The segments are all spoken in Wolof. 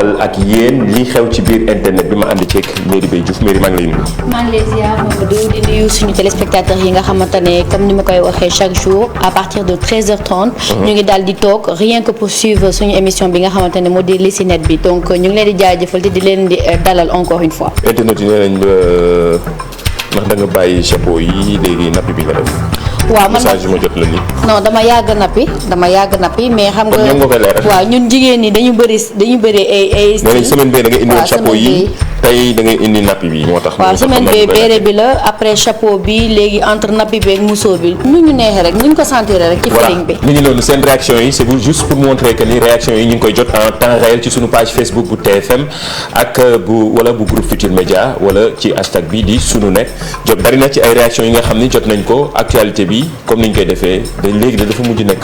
xool ak yéen li xew ci biir internet bi ma ànd ceeg Merry Beye Diouf Merry maa ngi lay nuyu. maa ngi lay ziar Mamadou di nuyu suñu téléspectateurs yi nga xamante ne comme ni ma koy waxee chaque jour à partir de 13h30. ñu ngi daal di toog rien que pour suivre suñu émission bi nga xamante ne moo di li si net bi donc ñu ngi leen di jaajëfal te di leen di dalal encore une fois. internet yi nee nañ ndax da nga bàyyi chapeau yi léegi nappi bi nga def. waaw man message ma jot la nii. non dama yàgg nappi mais xam nga. kon ñoom nga koy leeral. waaw ñun jigéen ñi dañu bëri ay. style semaine bee da nga indi woon chapeau yi tey da ngay indi nappi bi moo tax. waaw semaine bee béere bi la après chapeau bi léegi entre nappi bi ak muso bi nu ñu neexee rek nu ñu ko sentir rek. ci feeling bi voilà mi ngi noonu seen réaction yi c'est juste pour montrer que ni réaction yi ñu ngi koy jot en temps réel ci sunu page Facebook bu TFM ak bu groupe Futur Média wala ci hashtag bi di sunu net jot bari na ci ay réaction yi nga xam ni jot nañ ko actualité bi comme ni ñu koy defee léegi dafa mujj nekk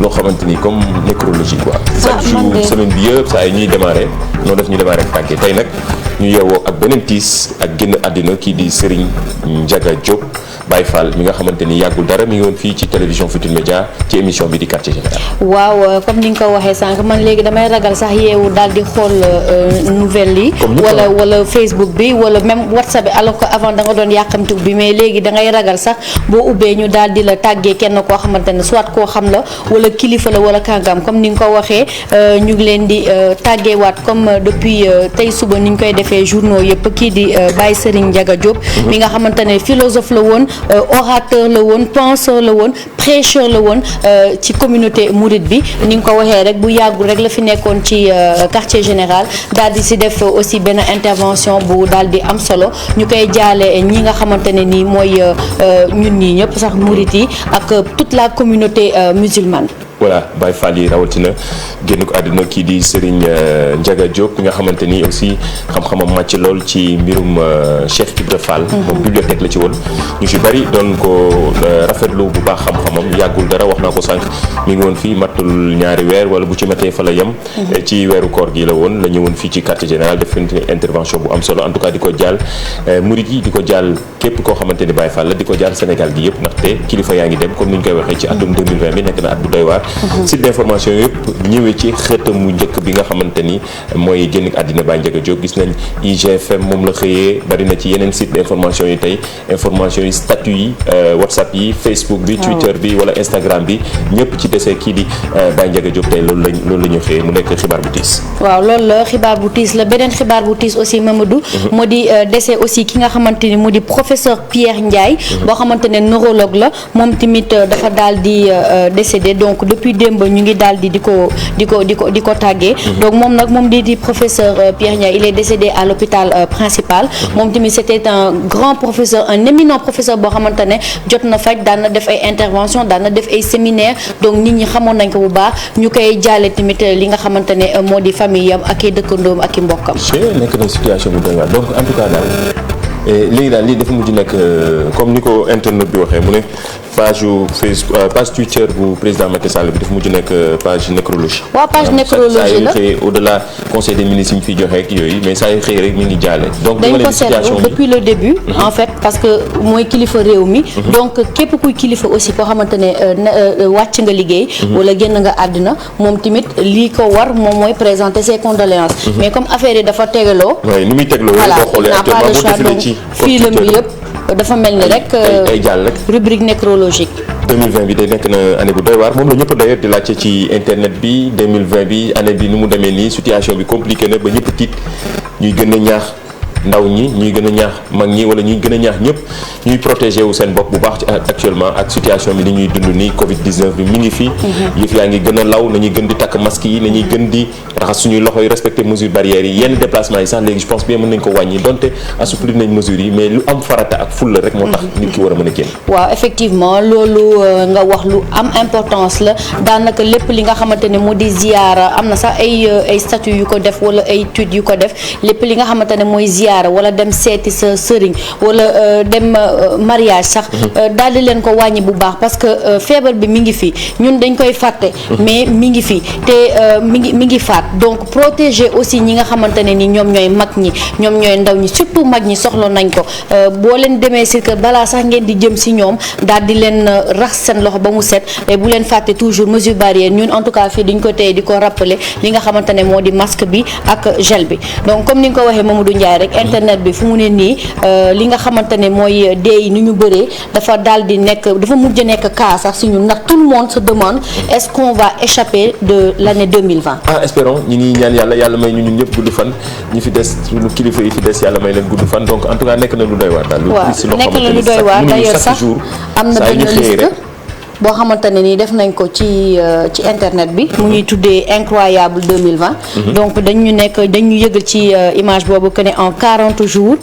loo xamante ni comme nécrologie quoi. chaque jour semaine bi yëpp saa yi ñuy démarrer noonu def ñu démarrer ak tàggee tey nag ñu yeewoo ak beneen tiis ak génn àddina kii di Serigne Ndiaga Diop Baye Fall mi nga xamante ni yàggul dara mi ngi woon fii ci télévision Futur Média ci émission bi di quartier général. waaw comme ni nga ko waxee sànq man léegi damay ragal sax yeewu daal di xool nouvelle yi. wala Facebook bi wala même WhatsApp bi alors que avant da nga doon yàqamtu bi mais léegi da ngay ragal sax boo ubbee ñu daal di la tàggee kenn koo xamante ne soit koo xam la wala kilifa la wala kàngam comme ni nga ko waxee ñu ngi leen di tàggeewaat comme depuis tey suba ni ñu koy defee journaux yëpp kii di Baye Serigne Ndiaga Diop. mi nga xamante ne philosophe la woon orateur la woon penseur la woon prêcheur la woon ci communauté mouride bi ni nga ko waxee rek bu yàggul rek la fi nekkoon ci quartier général daal di si def aussi benn intervention bu daal di am solo ñu koy jaale ñi nga xamante ne nii mooy ñun ñii ñëpp sax mouride yi ak toute la communauté musulmane. voilà Baye Fall yi rawatina génn ko àdduna kii di Serigne Ndiaga Diop nga xamante ni aussi xam-xamam màcc lool ci mbirum Cheikh Ibra Fall. moom bibliothèque la ci woon ñu si bari doon ko rafetlu bu baax xam-xamam yàggul dara wax naa ko sànq mi ngi woon fii matul ñaari weer wala bu ci matee fa la yem. ci weeru koor gi la woon la ñëwoon fii ci quartier général def intervention bu am solo en tout cas di ko jaal murid yi di ko jaal képp koo xamante ni Baye Fall la di ko jaal Sénégal gi yëpp ndaxte kilifa yaa ngi dem comme ni ñu koy waxee ci atum 2020 bi nekk na at bu doy waar. site d'information yëpp ñëwee ci xëtam mu njëkk bi nga xamante ni mooy génn àddina Baye Ndiaga Diop gis nañ IGFM moom la xëyee bari na ci yeneen site d'information yi tey information yi statut yi WhatsApp yi Facebook bi Twitter bi wala Instagram bi ñëpp ci dese kii di Baye Ndiaga Diop tey loolu la ñu xëyee mu nekk xibaar bu tiis. waaw loolu la xibaar bu tiis la beneen xibaar bu tiis aussi Mamadou. moo di dese aussi ki nga xamante ni mu di professeur Pierre Ndiaye. boo xamante ne neurologue la moom tamit dafa daal di décédé donc depuis démb ñu ngi daal di ko tàggee. donc moom di professeur Pierre Ndiaye il est décédé à l'hôpital principal. moom tamit c'était un grand professeur un éminent professeur boo xamante ne jot na faj daan na def ay intervention daan na def ay séminaire donc nit ñi xamoon nañ ko bu baax ñu koy jaale tamit li nga xamante ne moo di famille am ak i dëkkandoom ak i mbokkam. nekk na situation bu doy waar donc en tout cas daal léegi daal lii dafa mujj nekk comme ni ko internet bi waxee mu ne page Facebook page Twitter bu président Macky Sall bi dafa mujj nekk page nécrologie. waaw page nécrologie la saa yu xëy au-delà conseil des ministres yi mu fiy joxe ak yooyu mais saa yu xëy rek mi ngi jaale. donc dañ ko seetlu depuis le début. en fait parce que mooy kilifa réew mi. donc képp kuy kilifa aussi koo xamante ne wàcc nga liggéey. wala génn nga àddina moom tamit lii ko war moom mooy présenter ses condoléances. mais comme affaire yi dafa tegaloo. oui ni muy tegaloo boo xoolee actuellement boo défilé ci fii la mi yëpp dafa mel ni rek. ay jàll rek rubrique nécrologique. 2020 bi day nekk na année bu doy waar moom la ñëpp d'ailleurs di laajte ci internet bi 2020 bi année bi ni mu demee nii situation bi compliqué na ba ñëpp tiit ñuy gën a ñaax ndaw ñi ñuy gën a ñaax mag ñi wala ñuy gën a ñaax ñëpp ñuy protéger wu seen bopp bu baax ci actuellement ak situation bi li ñuy dund nii Covid 19 bi mi ngi fii. yëf yaa ngi gën a law nañuy gën di takk masque yi nañuy gën di raxas suñuy loxo yi respecter mesures barrières yi yenn déplacement yi sax léegi je pense bien mën nañ ko wàññi donte assouplir nañ mesures yi mais lu am farata ak fulla rek moo tax nit ki war a mën a génn. waaw effectivement loolu nga wax lu am importance la daanaka lépp li nga xamante ne moo di ziyaara am na sax ay statut yu ko def wala ay études yu ko def lépp li nga xamante ne mooy ziyaara ziyaara wala dem seeti sa sëriñ wala dem mariage sax daal di leen ko wàññi bu baax parce que feebar bi mi ngi fi ñun dañ koy fàtte mais mi ngi fi te mi ngi faat donc protéger aussi ñi nga xamante ne ni ñoom ñooy mag ñi ñoom ñooy ndaw ñi surtout mag ñi soxla nañ ko boo leen demee si kër balaa sax ngeen di jëm si ñoom daal di leen rax seen loxo ba mu set et bu leen fàtte toujours mesure barrière ñun en tout cas fii diñ ko tey di ko rappeler li nga xamante ne moo di masque bi ak gel bi donc comme ni nga ko waxee Mamadou Ndiaye rek internet bi fu mu ne nii li nga xamante ne mooy dee yi ni ñu bëree dafa daal di nekk dafa mujj nekk cas sax si ñun ndax tout le monde se demande est-ce qu'on va échapper de l'année 2020. Espérons ñi ngi ñaan yàlla may ñu ñun ñëpp gudd fan ñi fi des suñu kilifa yi fi des yàlla may leen gudd fan donc en tout cas nekk na lu doy waar daal. waaw nekk na lu doy waar d'ailleurs sax am na benn liste boo xamante ne nii def nañ ko ci internet bi mu ngi tuddee incroyable 2020 donc dañu yëgal ci image boobu que ne en 40 jours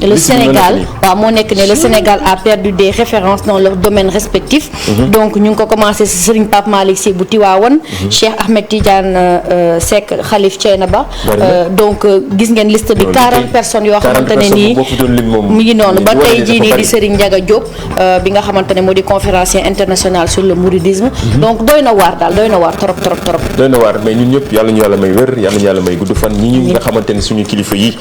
le Sénégal waaw moo nekk ne le Sénégal a perdu des références dans leurs domaines respectifs donc ñu ngi ko commencé si Serigne Pape Malick Sy bu Tivaouane Cheikh Ahmed Tidiane Seck Khalif Thiénaba donc gis ngeen liste bi 40 personnes yoo xamante ne nii mi ngi noonu ba tey jii nii di Serigne Ndiaga Diop bi nga xamante ne moo di conférencier international sur le mouridisme donc doy na waar daal doy na waar trop doy na waar mais ñun ñëpp yàlla ñu yàlla may wér yàlla ñu yàlla may gudd fan ñi nga xamante ne suñu kilifa yi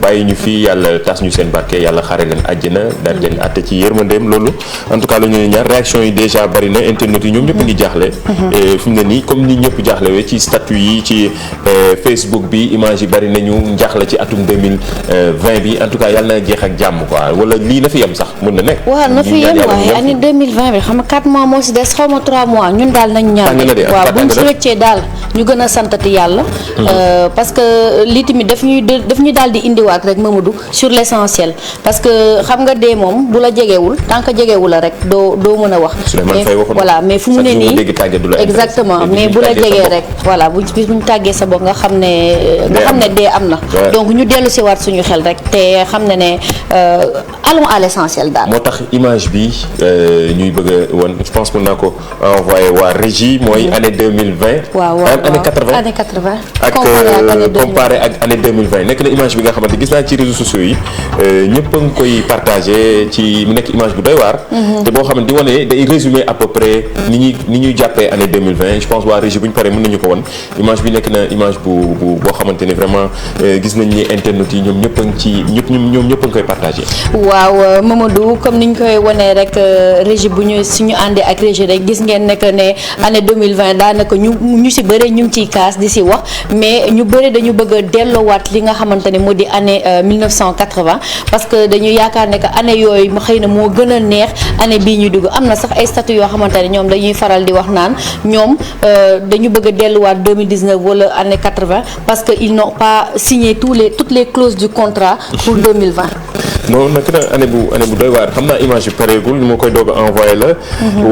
bàyyi ñu fii yàlla tas ñu seen barke yàlla xare leen àjjana daal leen àtte ci yërmandeem loolu en tout cas la ñu ñaar réaction yi déjà bari na internet yi ñoom ñëpp ngi jaaxle fi mu ne nii comme ni ñëpp jaaxlewee ci statut yi ci Facebook bi image yi bari nañu njaaxle ci atum 2020 bi en tout cas yàlla na jeex ak jàmm quoi wala lii na fi yem sax mën na nekk waaw na fi yem waaye année 2020 bi xam nga 4 mois moo si des xaw ma 3 mois ñun daal nañ ñaan waaw buñ si wëccee daal ñu gën a santati yàlla parce que lii tamit daf ñu daal di indiwaat rek Mamadou sur l'essentiel parce que xam nga dee moom bu la jegewul tant que jegewul la rek doo mën a wax voilà mais fu mu ne nii exactement mais bu la jegee rek voilà buñ tàggee sa bopp nga xam ne dee am na donc ñu dellu si waat suñu xel rek te xam ne allons à l'essentiel daal moo tax image bi ñuy bëgg a wan je pense que mën naa ko envoyé waa régie mooy année 2020 année 80 ak comparé ak année 2020 nekk na image bi nga xamante gis naa ci réseaux sociaux yi ñëpp a ngi koy partagé ci mu nekk image bu doy waar te boo xamante di wane day résumé à peu près ni ñuy jàppee année 2020 je pense waa régie bu ñu paree mën nañu ko wan image bi nekk na image boo xamante ni vraiment gis nañ ni internet yi ñoom ñëpp a ngi ci ñoom ñëpp a ngi koy partagé waaw Mamadou comme niñ koy wanee rek régie bu ñu suñu àndee ak régie rek gis ngeen ne que ne année 2020 daanaka ñu si bëre ñu ngi ciy kaas di si wax mais ñu bëre dañu bëgg a delloowaat li nga xamante ne moo di année 1980 parce que dañu yaakaar ne que année yooyu xëy na moo gën a neex année bii ñu dugg am na sax ay statut yoo xamante ne ñoom dañuy faral di wax naan ñoom dañu bëgg a delluwaat 2019 wala année 80 parce que ils n'ont pas signé toutes les clauses du contrat pour 2020. non nag na année bu doy waar xam naa image bi pareegul ni ma koy doog a envoyé la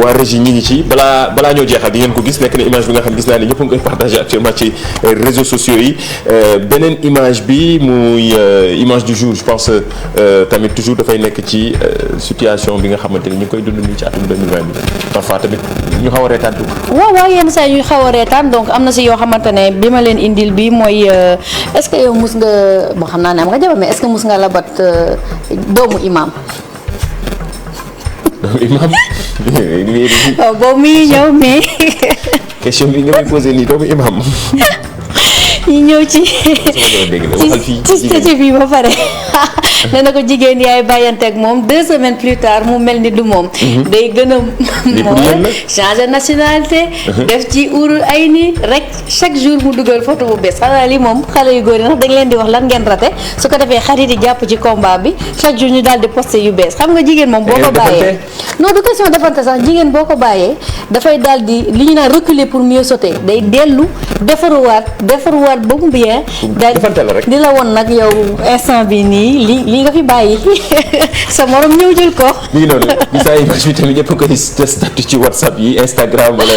waa régie ñi ngi ci balaa ñoo jeexal di ngeen ko gis nekk na image bi nga xam gis naa ni ñëpp a ngi koy partagé actuellement ci réseaux sociaux yi beneen image bi muy image du jour je pense tamit toujours dafay nekk ci situation bi nga xamante ni ñu ngi koy dund nii ci atum 2020 bi parfois tamit ñu xaw a reetaan tuuti waaw yenn saa yi ñu xaw a reetaan donc am na si yoo xamante ne bi ma leen indil bi mooy est-ce que yow mus nga bon xam naa ne am nga jabar mais est-ce que mus nga labat doomu imam waaw boobu muy ñëw mais question bi nga may posé nii doomu imam ñu ñëw ci statut bi ba pare nee na ko jigéen yaay bàyyanteeg moom 2 semaines plus tard mu mel ni du moom day gën a moom changer nationalité def ci urul ay ni rek chaque jour mu dugal photo bu bees xanaa li moom xale yu góor yi ndax dañ leen di wax lan ngeen raté su ko defee xarit yi jàpp ci combat bi chaque jour ñu daal di posté yu bees xam nga jigéen moom boo ko bàyyee non du question defante sax jigéen boo ko bàyyee dafay daal di li ñu naan reculer pour mieux sauter day dellu defaruwaat ba mu bien daal di la woon nag yow instant bi nii li nga fi bàyyi sa morom ñëw jël ko. mi ngi noonu gis naa image bi tamit ñëpp a koy statut ci WhatsApp yi Instagram wala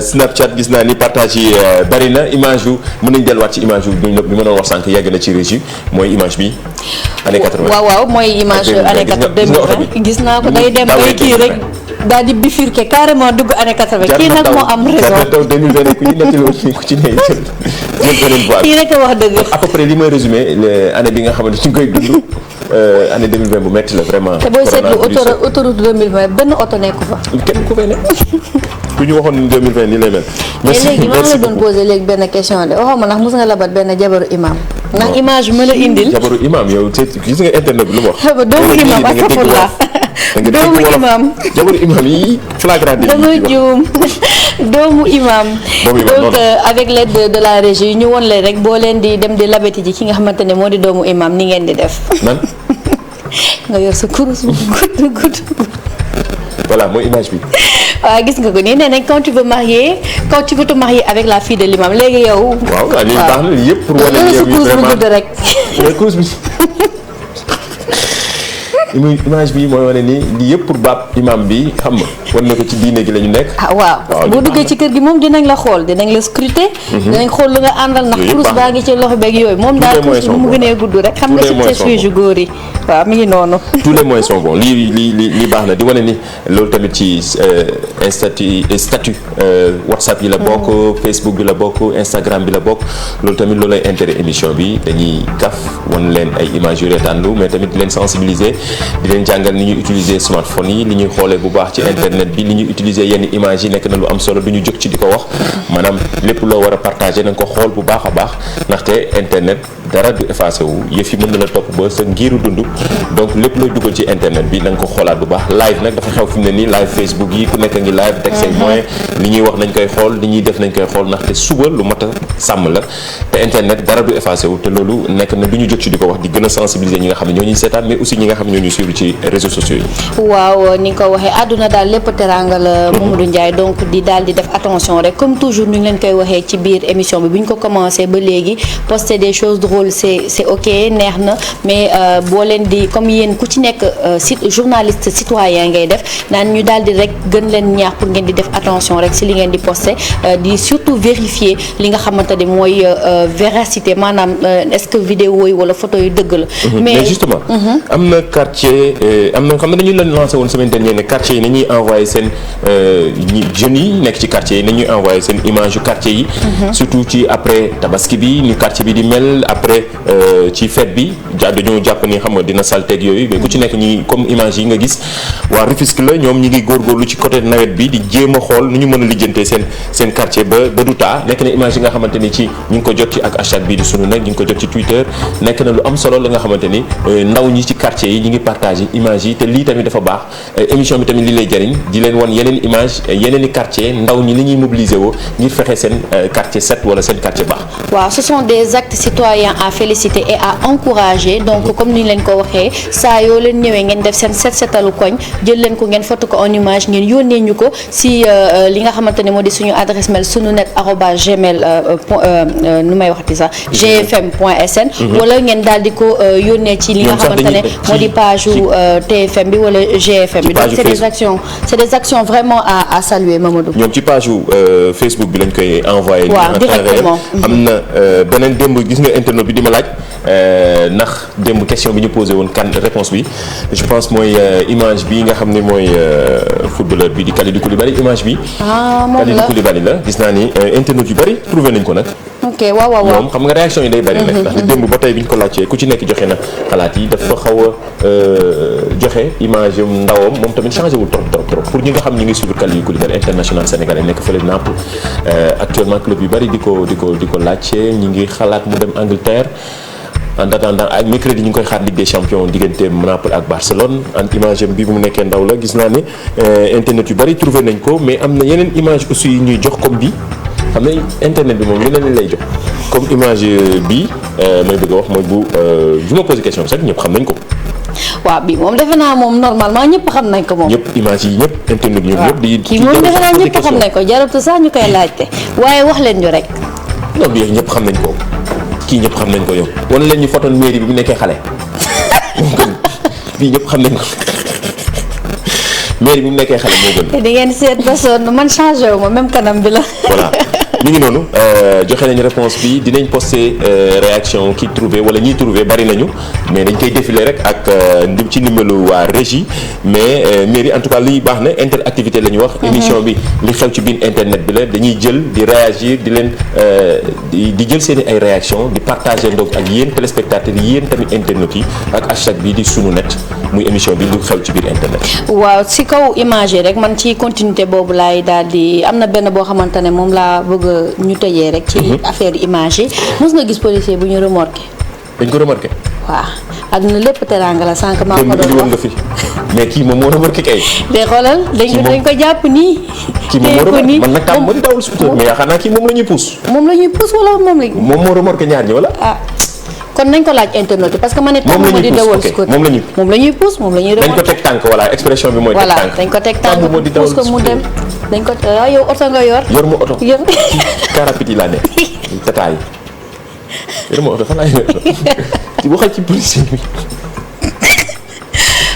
Snapchat gis naa ni partage yi bari na image yu mën nañ delluwaat ci image yu bi ma doon wax sànq yegg na ci régie mooy image bi. année 80. waaw mooy image année 2020 gis naa ko day dem bay kii rek daal di bifurquer carrément dugg année 80. kii nag moo am raison jar na taw 2020 ku ci nettali woon ku ci ne jël beneen voie. kii rek a wax dëgg. à peu près li may résumé année bi nga xamante ni ñu koy dund année 2020 bu metti la vraiment. te booy seetlu autoroute 2020 benn oto nekku fa. kenn ku fay ne ku ñu waxoon ni 2020 nii lay mel. mais léegi maa ngi la doon posé léegi benn question de waxoo ma ndax mos nga labat benn jabaru imam. ndax image bi ma la indil. jabaru imam yow gis nga internet bi lu mu wax. doomu imam astafurlah. doomu imam jabaru imam yi flagrant délit dama juum doomu imam. donc avec l'aide de la régie ñu won leen rek boo leen di dem di labati ji ki nga xamante ne moo di doomu imam ni ngeen di def. nan. nga yor sa kurus bu gudd. voilà mooy image bi. waaw gis nga ko nii nee nañ quand tu veux te marier avec la fille de l'imam léegi yow. waaw lii baax na lii yëpp pour wane ni yow vraiment gudd rek. kurus bi image bi mooy wane ni lii yëpp pour baab imam bi xam nga wan na ko ci diine gi la ñu nekk. ah waaw boo duggee ci kër gi moom dinañ la xool dinañ la scruter. dinañ xool lu nga àndal ndax kurus baa ngi ci loxo beeg yooyu moom daal kurus bu mu gënee gudd rek xam nga subterfuge yu góor yi waaw mi ngi noonu. tous les moyens sont bons lii baax na di wane ni loolu tamit ci statut WhatsApp yi la bokk Facebook bi la bokk Instagram bi la bokk loolu tamit loolay intérêt émission bi dañuy kaf wan leen ay images yu reetaanlu mais tamit di leen sensibiliser di leen jàngal ni ñuy utiliser smartphone yi li ñuy xoolee bu baax ci internet bi li ñuy utiliser yenn images yi nekk na lu am solo du ñu jóg ci di ko wax maanaam lépp loo war a partager na nga ko xool bu baax a baax ndaxte internet dara du effacé wu yëf yi mën na la topp ba sa ngiiru dund donc lépp looy dugal ci internet bi na nga ko xoolaat bu baax live nag dafa xew fi mu ne nii live Facebook yi ku nekk ngi live teg say moyen li ñuy wax nañ koy xool li ñuy def nañ koy xool ndaxte suba lu mat a sàmm la te internet dara du effacé wu te loolu nekk na du ñu jóg ci di ko wax di gën a sensibiliser ñi nga xam ne ñoo ñuy seetaan mais aussi ñi nga xam ne ñoo ñuy suivre ci réseaux sociaux yi. waaw ni nga ko waxee àdduna daal lépp teraanga la Mamadou Ndiaye donc di daal di def attention rek comme toujours ñu ngi leen koy waxee ci biir émission bi bu ñu ko commencé ba léegi poster des choses drôles c'est ok neex na mais boo leen di comme yéen ku ci nekk journaliste citoyen ngay def naan ñu daal di rek gën leen ñaax pour ngeen di def attention rek si li ngeen di poster di surtout vérifier li nga xamante ne mooy véracité maanaam est-ce que vidéo yi wala photo yu dëgg la. mais justement am na quartier am na xam ne dañu leen lancé woon semaine dernière ne quartier yi nañuy envoyé seen jeunes yi nekk ci quartier yi nañuy envoyé seen image yu quartier yi. surtout ci après tabaski bi ni quartier bi di mel après ci fête bi dañoo jàpp ni xam nga dina salteeg yooyu mais ku ci nekk ñi comme image yi nga gis waa Rufisque la ñoom ñi ngi góorgóorlu ci côté nawet bi di jéem a xool nu ñu mën a lijjantee seen quartier ba du taa nekk na image yi nga xamante ni ci ñu ngi ko jot ci ak hashtag bii di sunu nag ñu ngi ko jot ci Twitter nekk na lu am solo la nga xamante ni ndaw ñi ci quartier yi ñu ngi partagé image yi te lii tamit dafa baax émission bi tamit lii lay jëriñ di leen wan yeneen image yeneen i quartier ndaw ñi li ñuy mobiliser woo ngir fexe seen quartier set wala seen quartier baax. waaw ce sont des actes citoyens à féliciter et à encourager donc comme ni ñu leen ko waxee saa yoo leen ñëwee ngeen def seen setalu koñ jël leen ko ngeen photo ko en image ngeen yónnee ñu ko si li nga xamante ne moo di suñu adresse mail sununet@gmail nu may waxati sax gfm.sn wala ngeen daal di ko yónnee ci li nga xamante ne moo di page TFM bi wala GFM bi donc c'est des actions vraiment à saluer Mamadou. ñoom ci page Facebook bi lañ koy envoyé. waaw directement am na beneen démb gis nga internet bi di ma laaj ndax démb question bi ñu posé woon kan réponse bi je pense mooy image bi nga xam ne mooy footballeur bi di Kalidou Koulibaly image bi. moom la Kalidou Koulibaly la gis naa ni internet yu bari trouvé nañ ko nag. ok waaw moom xam nga réaction yi day bari nag. ndax démb ba tey bi ñu ko laajtee ku ci nekk joxe na xalaat yi dafa xaw a joxe image yu ndawam moom tamit changé wul trop pour ñi nga xam ñi ngi suivre Kalidou Koulibaly international sénégalais nekk fële Naples actuellement club yu bari di ko laajte ñi ngi xalaat mu dem Angleterre. en attendant ak mercredi ñu ngi koy xaar Ligue des champions diggante Naples ak Barcelone en image am bi bu mu nekkee ndaw la gis naa ne internet yu bari trouvé nañ ko mais am na yeneen image aussi yu ñuy jox comme bi xam ne internet bi moom leneen lay jox comme image bi may bëgg a wax mooy bu ma posé question bi sax ñëpp xam nañ ko. waaw bi moom defe naa moom normalement ñëpp xam nañ ko moom. ñëpp image yi ñëpp internet ñoom ñëpp. di kii moom defe naa ñëpp xam nañ ko jaratu sax ñu koy laajte waaye wax leen ñu rek. non bi ñëpp xam nañ ko. kii ñëpp xam nañ ko yow wan leen ñu photo mairie bi bu nekkee xale bii ñëpp xam nañ ko mairie bi mu nekkee xale moo gën. di ngeen seet ba sonn man changé wu ma même kanam bi la. voilà mi ngi noonu joxe nañu réponse bi dinañ poster réaction ki trouvé wala ñiy trouvé bari nañu mais dañ koy défiler rek ak ci ndimbalu waa régie mais mairie en tout cas li baax na interactivité la ñu wax. émission bi li xew ci biir internet bi la dañuy jël di réagir di leen di jël seen ay réaction di partager ndoog ak yéen téléspectateurs yi yéen tamit internautes yi ak hashtag bi di sunu net muy émission bi lu xew ci biir internet. waaw si kaw image yi rek man ci continuité boobu laay daal di am na benn boo xamante ne moom laa bëgg ñu tëjee rek. ci affaire image yi mos nga gis policier bu ñu remorqué. dañ ko remarqué. waaw àdduna lépp teraanga la sànq maa ko doon nga fi mais kii moom moo remarqué kay. de xoolal dañ ko jàpp nii. kii moom moo remarqué man nag tam ma di dawal scooter mais yaakaar naa kii moom la ñuy pousse. moom la ñuy pousse wala moom la. moom moo remarqué ñaar ñi wala. ah kon nañ ko laaj internet yi parce que man it. moom la ñuy pousse moom la ñuy pousse moom la ñuy remarqué. dañ ko teg tànk voilà expression bi mooy. teg tànk voilà dañ ko teg tànk pousse ko mu dem. dañ ko yow oto nga yor. yor ma oto yor car rapide yi laa ne tataay yor ma oto fan laa yor ci waxal ci policier bi.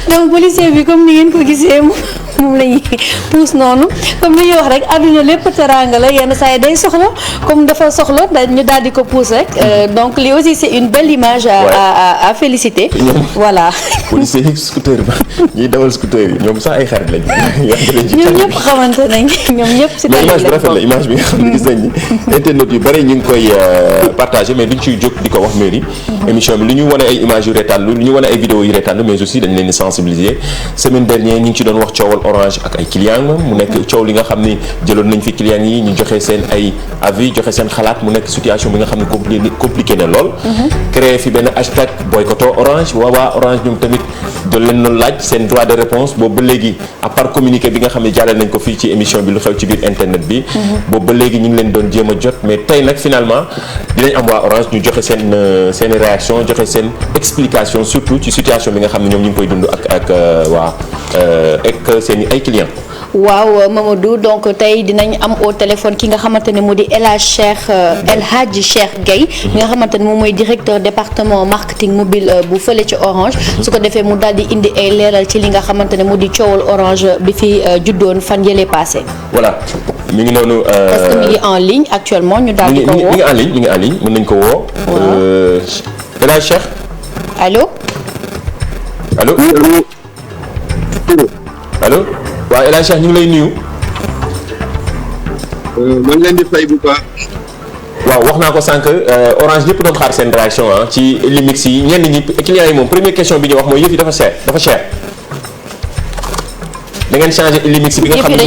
donc policier bi comme ni ngeen ko gisee moom la ñuy puus noonu comme li ñuy wax rek àdduna lépp teraanga la yenn saa yi day soxla comme dafa soxla ñu daal di ko puus rek donc lii aussi c'est une belle image à féliciter. voilà. policier yi scooter ba ñuy dawal scooter yi ñoom sax ay xarit lañu. ñoom ñëpp xamante nañ ñoom ñëpp. si mais image bi rafet la image bi nga xam ne gis nañ ni internet yu bëri ñu ngi koy partagé mais duñ ciy jóg di ko wax mairie. émission bi lu ñu wane ay images yu reetaan lu ñu wane ay vidéos yu reetaan mais aussi dañ leen di sensibiliser semaine dernière ñu ngi ci doon wax coowal Orange ak ay clients mu nekk coow li nga xam ni jëloon nañ fi clients yi ñu joxe seen ay avis joxe seen xalaat mu nekk situation bi nga xam ne compliqué na lool. créé fi benn hashtag boycotto Orange waa Orange ñoom tamit doon leen doon laaj seen droit de réponse boobu ba léegi à part communiqué bi nga xam ne jàllale nañ ko fii ci émission bi lu xew ci biir internet bi. boobu ba léegi ñu ngi leen doon jéem a jot mais tey nag finalement dinañ am waa Orange ñu joxe seen réaction joxe seen explication surtout ci situation bi nga xam ne ñoom ñu ngi koy dund ak ak seen ay clients. waaw Mamadou donc tey dinañ am au téléphone ki nga xamante ne moo di El Hadji Cheikh Gueye mi nga xamante ne moom mooy directeur département marketing mobile bu fële ci Orange su ko defee mu daal di indi ay leeral ci li nga xamante ne moo di coowal Orange bi fi juddoon fan yële passé. voilà mi ngi noonu. parce que mi ngi en ligne actuellement ñu daal di ko woo mi ngi en ligne mën nañ ko woo. El Hadji Cheikh. allo. allo. allo. waaw El Hadji Cheikh ñu ngi lay nuyu. man leen di fay bu baax. waaw wax naa ko sànq Orange ñëpp doon xaar seen réaction ci Illimix yi ñenn ñi clients yi moom première question bi ñu wax mooy yëf yi dafa cher da ngeen changé Illimix bi nga xam ne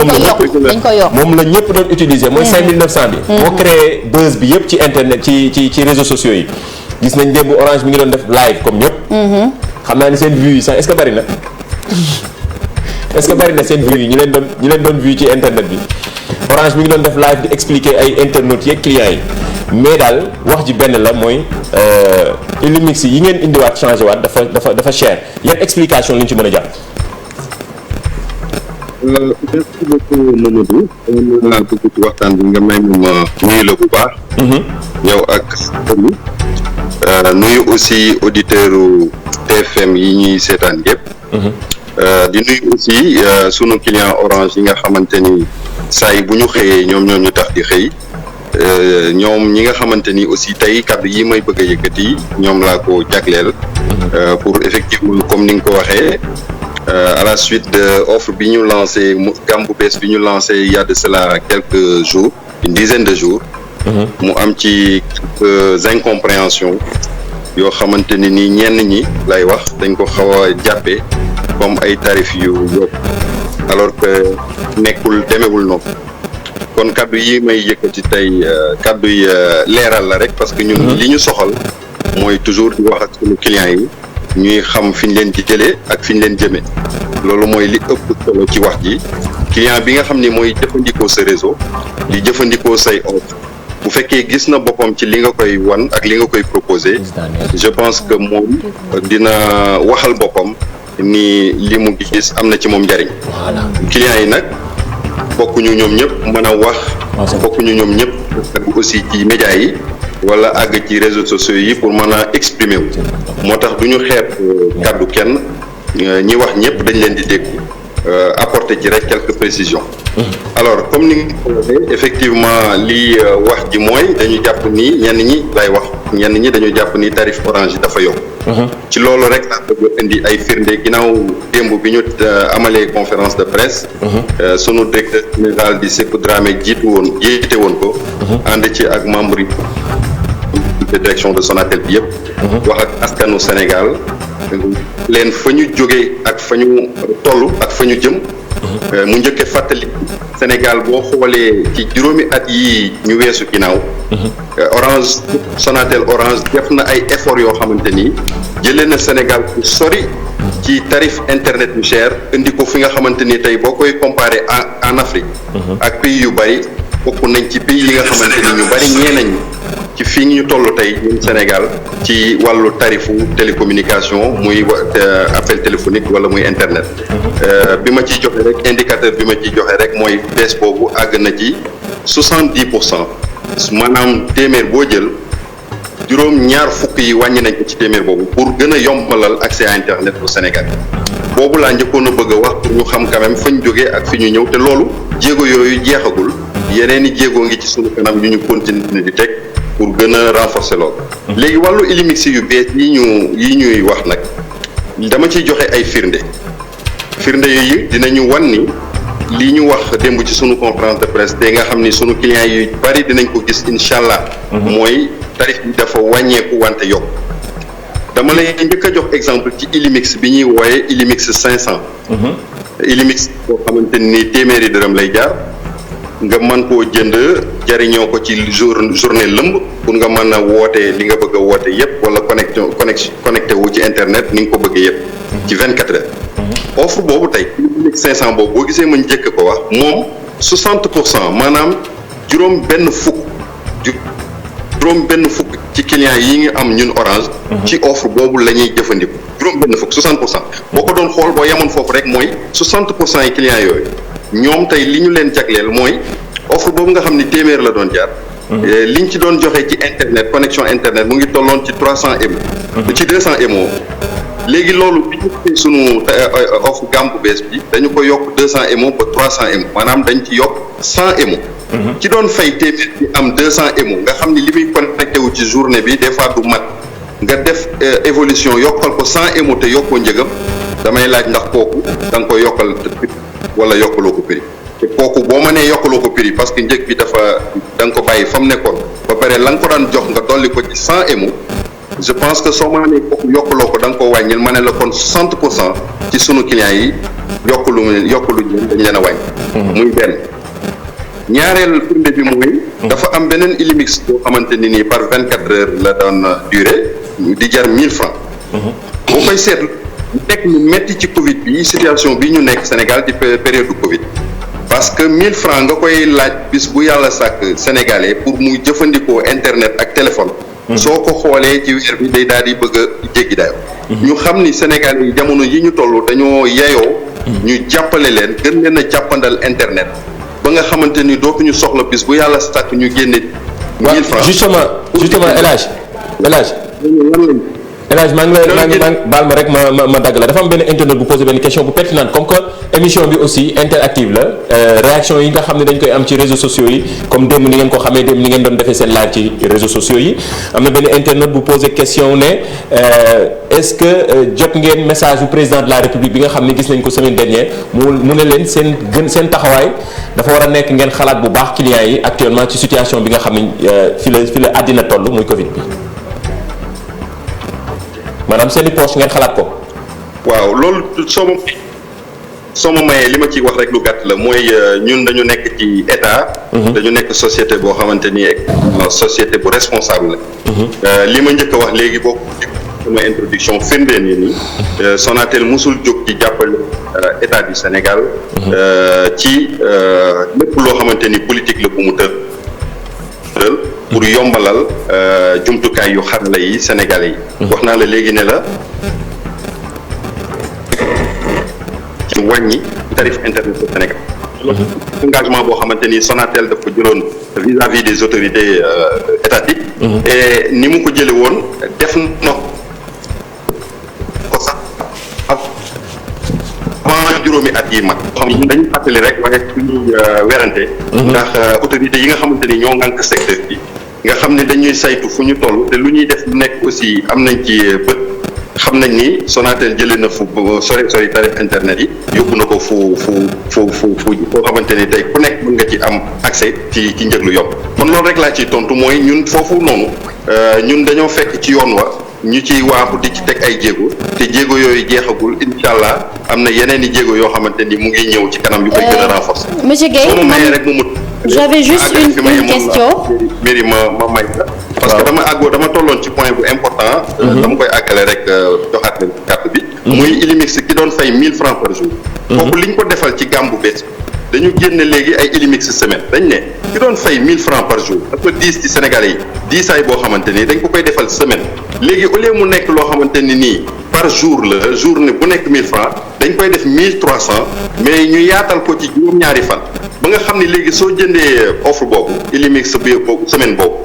moom la ñëpp doon utiliser mooy 5900 bi. moo créé buzz bi yëpp ci internet ci réseaux sociaux yi gis nañ démb Orange mi ngi doon def live comme ñëpp. xam naa ni seen vues yi sax est-ce que bari na. est-ce que bari na seen vues yi ñu leen doon vue ci internet bi Orange mi ngi doon def live di expliquer ay internautes yeeg clients yi mais daal wax ji benn la mooy Illimix yi ngeen indiwaat changé waat dafa cher yan explication lañ ci mën a jàpp. merci beaucoup Mamadou. laa bëgg ci waxtaan bi nga may ma nuyu la bu baax. yow ak nuyu aussi auditeurs TFM yi ñuy seetaan yëpp. di nuyu aussi sunu client Orange yi nga xamante ni saa yi bu ñu xëyee ñoom ñu tax di xëy ñoom ñi nga xamante ni aussi tey kàddu yi may bëgg a yëkkati ñoom laa ko jagleel pour effectivement comme ni nga ko waxee à la suite de offre bi ñu lancé gamme bu bees bi ñu lancé il y a de cela quelques jours une dizaine de jours mu am ci quelques incompréhensions yoo xamante ni nii ñenn ñi lay wax dañ ko xaw a jàppee comme ay tarif yu yokk alors que nekkul demewul noonu kon kaddu yi may yëkkati tey kaddu yi leeral la rek parce que ñun li ñu soxal mooy toujours di wax ak sunu clients yi ñuy xam fi ñu leen di jëlee ak fi ñu leen jëmee loolu mooy li ëpp solo ci wax ji client bi nga xam ni mooy jëfandikoo sa réseau di jëfandikoo say offre bu fekkee gis na boppam ci li nga koy wan ak li nga koy proposer je pense que moom dina waxal boppam ni li mu gis am na ci moom njariñ clients yi nag bokkuñu ñoom ñëpp mën a wax bokkuñu ñoom ñëpp ak aussi ci médias yi wala àgg ci réseaux sociaux yi pour mën a exprimer wu moo tax du ñu xeeb kàddu kenn ñi wax ñëpp dañ leen di dégg apporter ci rek quelques précisions. Alors comme ni nga ko waxee effectivement lii wax ji mooy dañu jàpp ni ñenn ñi dañu jàpp ni tarif Orange yi dafa yokk. ci loolu rek laa bëgg indi ay firnde ginnaaw démb bi ñu amalee conférence de presse. sunu directeur général di Sékou Dramé jiite woon ko. ànd ci ak membre yi de direction de Sonatel bi yëpp. wax ak askanu Sénégal leen fa ñu jógee ak fa ñu toll ak fa ñu jëm. mu njëkkee fàttali Sénégal boo xoolee ci juróomi at yi ñu weesu ginnaaw. Orange Sonatel Orange def na ay efforts yoo xamante ni jëlee na Sénégal fu sori ci tarif internet yu cher indi ko fi nga xamante ni tey boo koy comparer en Afrique. ak pays yu bari bokk nañ ci pays yi nga xamante ni ñu bari ñee nañ ci fii ñu toll tey ñun Sénégal ci wàllu tarifu télécommunication muy appel téléphonique wala muy internet. bi ma ciy joxe rek indicateur bi ma ciy joxe rek mooy baisse boobu àgg na ci 70%. maanaam téeméer boo jël juróom-ñaar fukk yi wàññi nañ ko ci téeméer boobu pour gën a yombalal accès à internet au Sénégal boobu laa njëkkoon a bëgg a wax pour ñu xam quand même fa ñu jógee ak fi ñu ñëw te loolu jéego yooyu jeexagul yeneen i jéego ngi ci sunu kanam yu ñu continuer di teg pour gën a renforcer loolu. léegi wàllu Illimix yu bees yi ñuy wax nag dama ciy joxe ay firnde yi dinañu wan ni. lii ñu wax démb ci sunu conférence de presse te nga xam ni sunu clients yu bari dinañ ko gis incha allah. mooy tarif bi dafa wàññeeku wante yokk. dama lay njëkk a jox exemple ci Illimix bi ñuy wooyee Illimix 500. Illimix boo xamante ni téeméeri dërëm lay jaar nga mën koo jënd jariñoo ko ci journée lëmb pour nga mën a woote li nga bëgg a woote yépp wala connecté wu ci internet ni nga ko bëggee yépp ci 24 heures. offre boobu tey 500 boobu boo gisee ma njëkk ko wax moom 60% maanaam juróom benn fukk ci clients yi ngi am ñun Orange. ci offre boobu la ñuy jëfandiku juróom benn fukk 60%. boo ko doon xool boo yemoon foofu rek mooy 60% yi clients yooyu ñoom tey li ñu leen jagleel mooy offre boobu nga xam ni téeméer la doon jaar. liñ ci doon joxe ci internet connexion internet mu ngi tolloon ci 300 MO. ci 200 MO. léegi loolu bi ñu defee sunu offre gamme bu bees bi dañu ko yokk 200 MO ba 300 MO maanaam dañ ci yokk 100 MO. ci doon fay téeméer bi am 200 MO nga xam ni li muy connecté wu ci journée bi des fois du mat nga def évolution yokkal ko 100 MO te yokkoo njëgam damay laaj ndax kooku da nga koy yokkal prix wala yokkaloo ko prix te kooku boo mënee yokkaloo ko prix parce que njëg bi dafa da nga ko bàyyi fa mu nekkoon ba pare la nga ko daan jox nga dolli ko ci 100 MO. je pense que soo ma nee kooku yokkaloo ko da nga koo wàññil ma ne la kon 60% ci sunu clients yi yokkalu dañ leen a wàññi. muy benn ñaareel firnde bi mooy. dafa am beneen Illimix boo xamante ni nii par 24 heures la doon durée di jar 1000 francs. boo koy seetlu nekk lu metti ci Covid bi situation bi ñu nekk Sénégal ci période du Covid. parce que 1000 francs nga koy laaj bis bu yàlla sàkk sénégalais pour mu jëfandikoo internet ak téléphone. soo ko xoolee ci weer bi day daal di bëgg a jéggi dayo ñu xam ni Sénégal yi jamono yi ñu toll dañoo yeyoo ñu jàppale leen gën leen a jàppandal internet ba nga xamante ni dootuñu soxla bis bu yàlla sàkk ñu génne 1000 francs justement El Hadj maa ngi baal ma rek ma dagg la dafa am benn internet bu posé benn question bu pertinente comme que émission bi aussi interactive la réaction yi nga xam ne dañ koy am ci réseaux sociaux yi comme démb ni ngeen ko xamee démb ni ngeen doon defee seen live ci réseaux sociaux yi am na benn internet bu posé question ne est-ce que jot ngeen message bu président de la République bi nga xam ne gis nañ ko semaine dernière mu ne leen seen taxawaay dafa war a nekk ngeen xalaat bu baax clients yi actuellement ci situation bi nga xam ne fi la àddina toll muy Covid bi. maanaam seen i poche ngeen xalaat ko. waaw loolu soo ma mayee li ma ciy wax rek lu gàtt la mooy ñun dañu nekk ci état. dañu nekk société boo xamante ni société bu responsable la. li ma njëkk a wax léegi boo sama introduction firnde nii Sonatel musul jóg ci jàppale état du Sénégal. ci lépp loo xamante ni politique la bu mu tëral. pour yombalal jumtukaay yu xarala yi Sénégalais yi. wax naa la léegi ne la ci wàññi tarif internet au Sénégal. engagement boo xamante ni Sonatel dafa jëloon vis-à-vis des autorités étatiques. et ni mu ko jële woon def na ko sax avant juróomi at yi mag fàttali rek waaye suñuy werante. ndax autorités yi nga xamante ni ñoo ngànk secteur bi nga xam ne dañuy saytu fu ñu toll te lu ñuy def lu nekk aussi am nañ ci bët xam nañ ni Sonatel jëlee na fu sori tarif internet yi yóbbu na ko fu foo xamante ni tey ku nekk mën nga ci am accès ci njëg lu yomb kon loolu rek laa ciy tontu mooy ñun foofu noonu ñun dañoo fekk ci yoon wa ñu ciy waaxu di ci teg ay jéego te jéego yooyu jeexagul incha allah am na yeneen i jéego yoo xamante ni mu ngi ñëw ci kanam yu koy gën a renforcer. Monsieur Guèye ma mayee rek mu mut. j'avais juste une question. mairie ma may la. parce que dama tolloon ci point bu important. dama koy àggale rek joxaat leen carte bi. muy Illimix ki doon fay 1000 francs par jour. kooku liñ ko defal ci gàmm bu bees dañu génne léegi ay Illimix semaine dañ ne ki doon fay 1000 francs par jour dafa diis ci Sénégalais yi diisaay boo xamante ni dañ ko koy defal semaine léegi au lieu mu nekk loo xamante ni nii par jour la journée bu nekk 1000 francs dañ koy def 1300 mais ñu yaatal ko ci juróom-ñaari fan ba nga xam ni léegi soo jëndee offre boobu Illimix bi boobu semaine boobu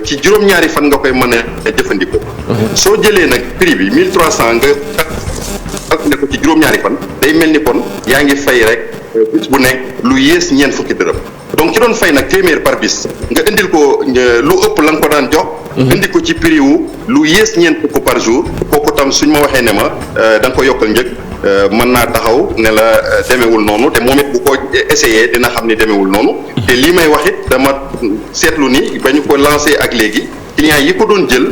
ci juróom-ñaari fan nga koy mën a jëfandikoo. soo jëlee nag prix bi 1300 nga ne ko ci juróom-ñaari fan day mel ni kon yaa ngi fay rek bis bu nekk lu yées ñeent fukki dërëm donc ci doon fay nag téeméer par bis nga indil ko lu ëpp la nga ko daan jox. indi ko ci prix wu lu yées ñeent fukk par jour kooku tam suñ ma waxee ne ma da nga ko yokkal njëg mën naa taxaw ne la demewul noonu te moom it bu ko essayé dina xam ni demewul noonu. te lii may wax it dama seetlu ni ba ñu ko lancé ak léegi. clients yi ko doon jël.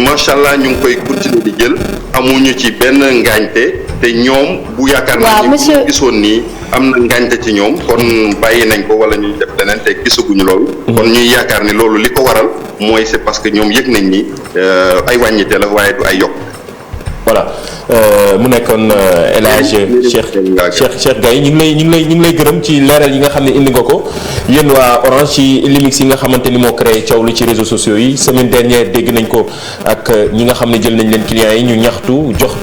macha allah ñu ngi koy continuer di jël amuñu ci benn ngaañte te ñoom bu yaakaar naa ñu gisoon nii am na ngaañte ci ñoom kon bàyyi nañ ko wala ñuy def leneen te gisaguñu loolu. kon ñuy yaakaar ni loolu li ko waral mooy c'est parce que ñoom yëg nañ ni ay wàññite la waaye du ay yokk. voilà mu nekkoon El Hadj Cheikh Gaye ñu ngi lay gërëm ci leeral yi nga xam ne indi nga ko yéen waa Orange ci Illimix yi nga xamante ni moo créé coow lu ci réseaux sociaux yi semaine dernière dégg nañ ko ak ñi nga xam ne jël nañ leen clients yi ñu ñaxtu jox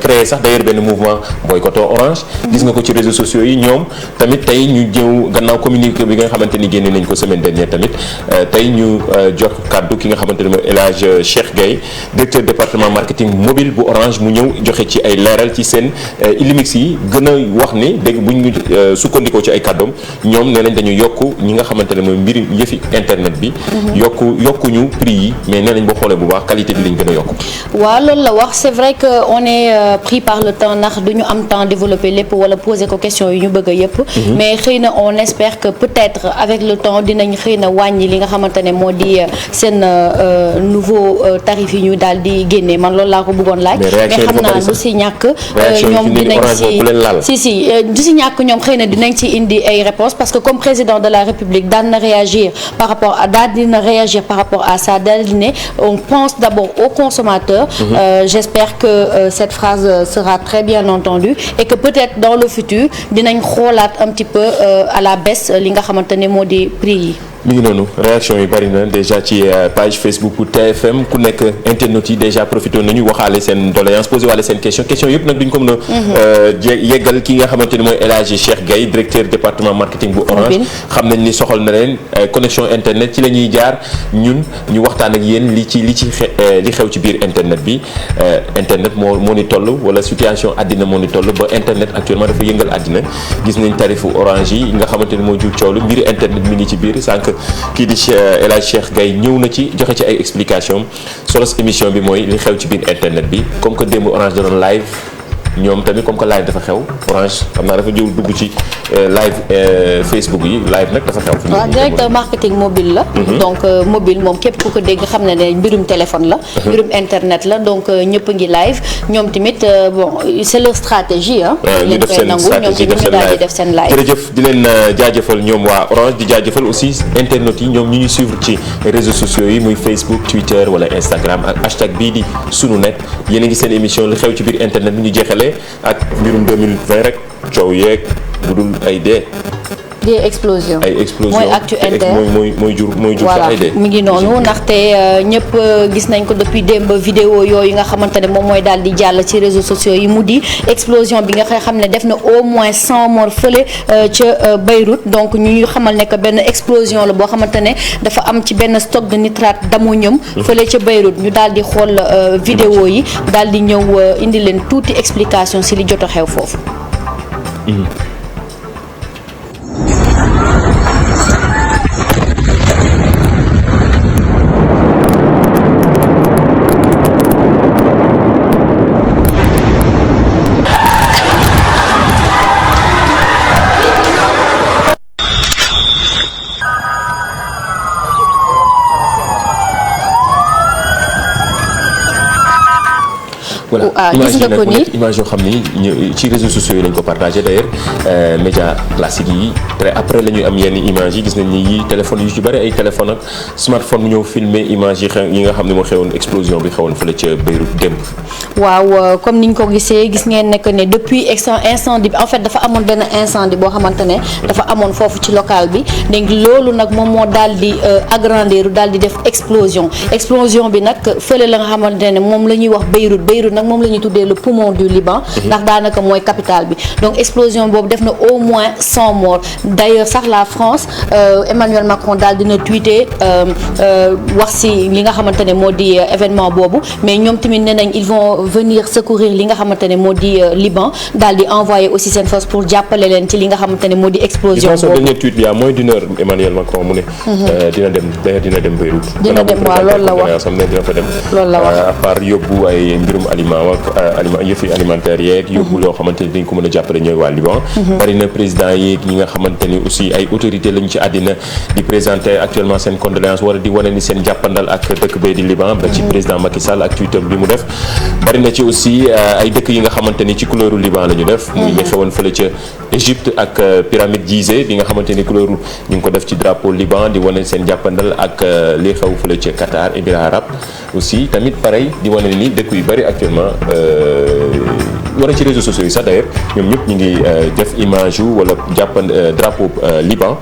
créé sax d'ailleurs benn mouvement boycottant Orange gis nga ko ci réseaux sociaux yi ñoom tamit tey ñu jëw gannaaw communiqué bi nga xamante ni génne nañ ko semaine dernière tamit tey ñu jox kàddu ki nga xamante ni mooy El Hadj Cheikh Gaye directeur département marketing mobile bu Orange mu ñëw joxe ci ay leeral ci seen Illimix yi gën a wax ni dégg buñ ñu sukkandikoo ci ay kàddoom ñoom nee nañ dañu yokk ñi nga xamante ne mooy mbiri yëfi internet bi yokkuñu prix yi mais nee nañ boo xoolee bu baax qualité bi lañ gën a yokk. waaw loolu la wax c'est vrai que on est pris par le temps ndax duñu am temps développer lépp wala poser ko question yi ñu bëgg a yëpp mais xëy na on espère que peut-être avec le temps dinañ xëy na wàññi li nga xamante ne moo di seen nouveau tarif yi ñu daal di génne man loolu laa ko bëggoon laaj mais xam naa du si ñàkk ñoom dinañ si du si ñàkk ñoom xëy na dinañ ci indi ay réponses parce que comme président de la République daan na réagir par rapport à ça daal di ne on pense d'abord aux consommateurs j'espère que cette phrase sera très bien entendue et que peut-être dans le futur dinañ xoolaat un petit peu à la baisse li nga xamante ne moo di prix yi. mi ngi noonu réaction yi bari na déjà ci page Facebook bu TFM ku nekk internautes yi déjà profité nañu waxaale seen doléance posé waale seen question yëpp nag duñ ko mën a yeggal ki nga xamante ni mooy El Hadj Cheikh Gaye directeur département marketing bu Orange xam nañ ni soxal na leen connexion internet ci la ñuy jaar ñun ñu waxtaan ak yéen li xew ci biir internet bi internet moo ni toll wala situation àddina moo ni toll ba internet actuellement dafa yëngal àddina gis nañ tarifu Orange yi nga xamante ni moo jur coow lu mbiri internet mi ngi ci biir sànq kii di El Hadj Cheikh Gaye ñëw na ci joxe ci ay explication solos émission bi mooy li xew ci biir internet bi comme que démb Orange da doon live ñoom tamit comme que live dafa xew Orange xam naa dafa jëw dugg ci live Facebook yi live nag dafa xew. waaw directeur marketing mobile la. donc mobile moom képp ku ko dégg xam na ne mbirum téléphone la. mbirum internet la donc ñëpp ngi live ñoom tamit bon c'est leur stratégie ah. ñu def seen stratégie def seen live jërëjëf di leen jaajëfal ñoom waa Orange di jaajëfal aussi internautes yi ñoom ñu ñuy suivre ci réseaux sociaux yi muy Facebook Twitter wala Instagram ak hashtag bii di sunu net yéen a ngi seen émission li xew ci biir internet bi ñu jeexalee ak mbirum 2020 rek coow yeeg bu dul ay dee. des explosions ay explosions mooy actu inter mooy jur voilà ay dee. mi ngi noonu ndaxte ñëpp gis nañ ko depuis démb vidéo yooyu nga xamante ne moom mooy daal di jàll ci réseaux sociaux yi mu di explosion bi nga xam ne def na au moins 100 morts fële ca Beyrouth donc ñu xamal ne que benn explosion la boo xamante ne dafa am ci benn stock de nitrate d'ammonium fële ca Beyrouth ñu daal di xool vidéo yi daal di ñëw indi leen tuuti explication si li jot a xew foofu. voilà image yi nag mu nekk image yoo xam ni ci réseaux sociaux yi lañ ko partagé d'ailleurs média classique yi très après la ñuy am yenn image yi gis nañ ni yi téléphone yu ci bëri ay téléphone ak smartphone mu ñëw filmer image yi nga xam ne moo xewoon explosion bi xewoon fële ca Beyrouth démb. waaw comme niñ ko gisee gis ngeen nekk ne depuis incendie bi en fait dafa amoon benn incendie boo xamante ne dafa amoon foofu ci local bi donc loolu nag moom moo daal di agrandir daal di def explosion bi nag fële la nga xamante ne moom la ñuy wax Beyrouth nag moom la ñuy tuddee le poumon du Liban ndax daanaka mooy capitale bi donc explosion boobu def na au moins 100 morts d'ailleurs sax la France Emmanuel Macron daal dina tweeter wax si li nga xamante ne moo di événement boobu mais ñoom tamit nee nañ ils vont venir secourir li nga xamante ne moo di Liban daal di envoyer aussi seen force pour jàppale leen ci li nga xamante ne moo di explosion boobu. dernier tweet bi y a moins d'une heure Emmanuel Macron mu ne dina dem Beyrouth. dina dem waaw loolu la wax dina fa dem. loolu la wax à part yóbbu ay mbirum aliment yëfi alimentaire yeeg yóbbu loo xamante ni dañ ko mën a jàppale ñooy waa Liban. bari na président yeeg ñi nga xamante ni aussi ay autorité lañu ci àddina di présenter actuellement seen condoléance wala di wane ni seen jàppandal ak dëkk bee di Liban ba ci président Macky Sall ak Twitter bi mu def bari na ci aussi ay dëkk yi nga xamante ni ci couleuru Liban la ñu def muy li xewoon fële ca Égypte ak pyramide Gizeh bi nga xamante ni couleuru ñu ngi ko def ci drapeau Liban di wane seen jàppandal ak li xew fële ca Qatar Émirats arabes aussi tamit pareil di wane ni dëkk yu bari actuellement war a ci réseaux sociaux yi sax d'ailleurs ñoom ñëpp ñu ngi def image yu wala jàppan drapeau Liban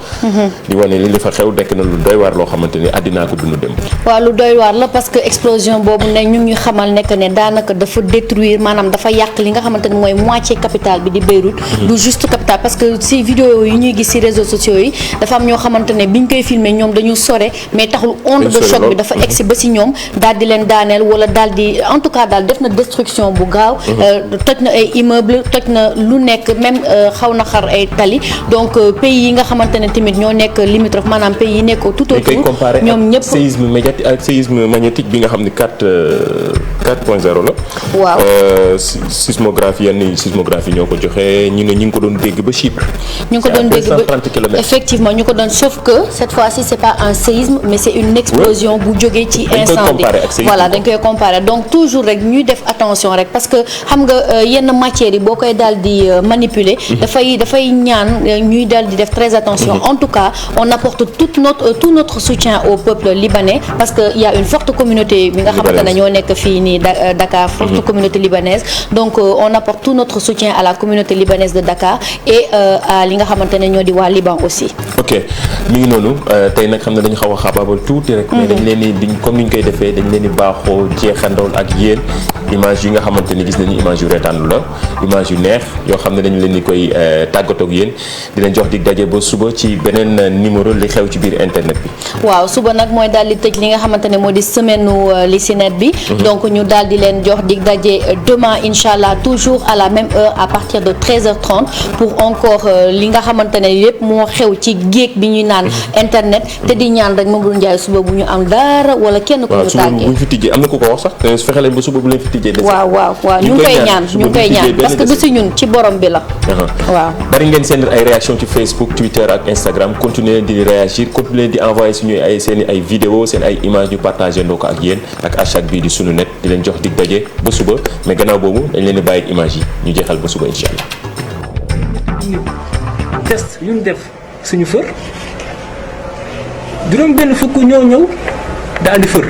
di wane ni li fa xew nekk na lu doy waar loo xamante ni àddinaa ko dund dem waaw lu doy waar la parce que explosion boobu ne ñu ngi xamal nekk ne daanaka dafa détruire maanaam dafa yàq li nga xamante ne mooy moitié capitale bi di Beyrouth du juste capitale parce que si vidéo yi ñuy gis si réseaux sociaux yi dafa am ñoo xamante ne biñ koy filmer ñoom dañu sore mais taxul onde de choc bi dafa egsi ba si ñoom daal di leen daaneel wala daal di en tout cas daal def na destruction bu gaaw toj na ay immeuble toj na lu nekk même xaw na xar ay tali donc pays yi nga xamante ne tamit ñoo nekk limitrophe maanaam pays yi nekk tout autour ñoom ñëpp séisme médiatique ak séisme magnétique bi nga xam ne 4.0 la waaw sismographie yenn sismographie ñoo ko joxe ñu ne ñu ngi ko doon dégg ba Chypre ñu ngi ko doon dégg ba 130 kilomètres effectivement ñu ko doon sauf que cette fois-ci c'est pas un séisme mais c'est une explosion bu jógee ci incendie voilà dañ koy comparer donc toujours rek ñuy def attention rek parce que xam nga yenn matières yi boo koy daal di manipuler dafay ñaan ñuy daal di def très attention en tout cas on apporte tout notre soutien au peuple libanais parce que il y a une forte communauté bi nga xamante ne ñoo nekk fii nii Dakar forte communauté libanaise donc on apporte tout notre soutien à la communauté libanaise de Dakar et à li nga xamante ne ñoo di waa Liban aussi. ok mi ngi noonu tey nag xam ne dañu xaw a xaabaabal tuuti rek. mais dañ leen di comme ni ñu koy defee dañ leen di baaxoo jeexandool ak yéen image yi nga xamante ni gis nañu image yu reetaanlu la image yu neex yoo xam ne dañu leen di koy tàggatoo ak yéen di leen jox dig daje ba suba ci beneen numéro li xew ci biir internet bi. waaw suba nag mooy daal di tëj li nga xamante ne moo di semaine li si net bi. donc ñu daal di leen jox dig daje demain incha allah toujours à la même heure à partir de 13h30 pour encore li nga xamante ne yépp moo xew ci géej bi ñuy naan internet te di ñaan rek Mamadou Ndiaye suba bu ñu am dara wala kenn ku ñu tàggee. waaw suba bu ñu fi tijjee am na ku ko wax sax te fexe leen ba suba bu leen fi tijjee. waaw ñu ngi koy ñaan parce que du si ñun ci borom bi la. waaw bari ngeen seen ay réaction ci Facebook Twitter ak Instagram continuer di réagir continuer di envoyer suñuy ay seen ay vidéo seen ay images ñu partagé ndoo ko ak yéen ak hashtag bii di sunu net di leen jox dig daje ba suba mais gannaaw boobu dañ leen di bàyyi ak image yi ñu jeexal ba suba incha allah. test yu ñu def suñu fër juróom benn fukk ñoo ñëw daal di fër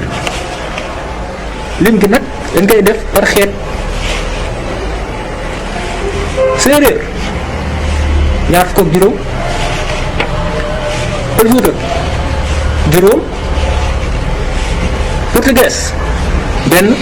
lim gi nag dañ koy def par xeet séeréer ñaar fukk ak juróom pël Fuuta juróom portugais benn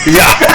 Ja.